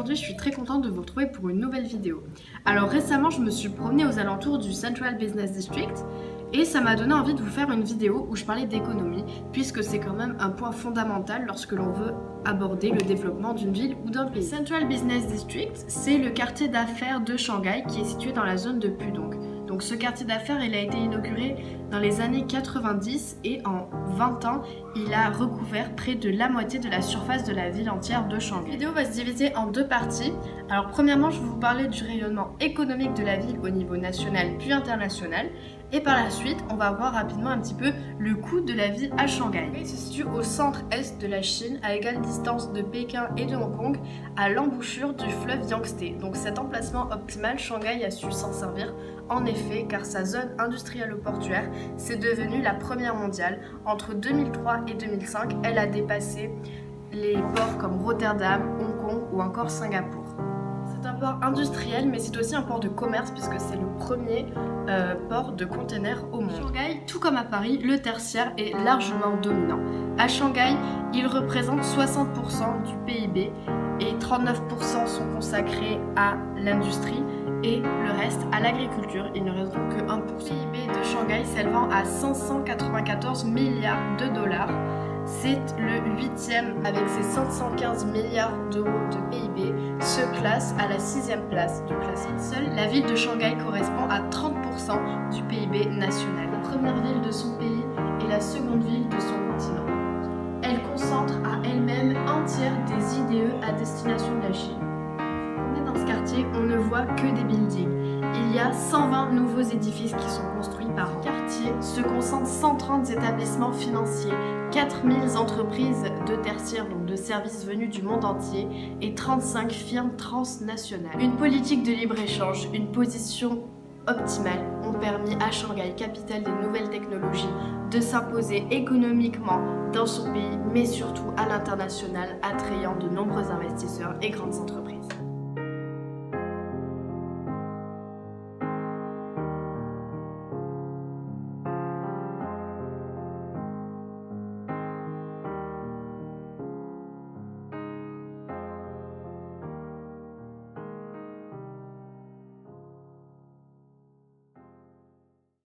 aujourd'hui je suis très contente de vous retrouver pour une nouvelle vidéo. Alors récemment je me suis promenée aux alentours du Central Business District et ça m'a donné envie de vous faire une vidéo où je parlais d'économie puisque c'est quand même un point fondamental lorsque l'on veut aborder le développement d'une ville ou d'un pays. Central Business District, c'est le quartier d'affaires de Shanghai qui est situé dans la zone de Pudong. Donc ce quartier d'affaires, il a été inauguré dans les années 90 et en 20 ans, il a recouvert près de la moitié de la surface de la ville entière de Shanghai. La vidéo va se diviser en deux parties. Alors premièrement, je vais vous parler du rayonnement économique de la ville au niveau national puis international. Et par la suite, on va voir rapidement un petit peu le coût de la ville à Shanghai. Il se situe au centre-est de la Chine, à égale distance de Pékin et de Hong Kong, à l'embouchure du fleuve Yangtze. Donc cet emplacement optimal, Shanghai a su s'en servir en effet, car sa zone industrielle portuaire, c'est devenu la première mondiale. Entre 2003 et 2005, elle a dépassé les ports comme Rotterdam, Hong Kong ou encore Singapour. C'est un port industriel, mais c'est aussi un port de commerce puisque c'est le premier port de containers au monde. Shanghai, tout comme à Paris, le tertiaire est largement dominant. À Shanghai, il représente 60% du PIB et 39% sont consacrés à l'industrie et le reste à l'agriculture. Il ne reste donc que 1%. Le PIB de Shanghai s'élevant à 594 milliards de dollars. C'est le 8e avec ses 515 milliards d'euros de PIB, se classe à la 6e place du classement. Seule la ville de Shanghai correspond à 30% du PIB national. La première ville de son pays et la seconde ville de son continent. Elle concentre à elle-même un tiers des IDE à destination de la Chine. Dans ce quartier, on ne voit que des buildings. Il y a 120 nouveaux édifices qui sont construits par an. Dans ce quartier se concentrent 130 établissements financiers, 4000 entreprises de tertiaire, donc de services venus du monde entier, et 35 firmes transnationales. Une politique de libre-échange, une position optimale ont permis à Shanghai, capitale des nouvelles technologies, de s'imposer économiquement dans son pays, mais surtout à l'international, attrayant de nombreux investisseurs et grandes entreprises.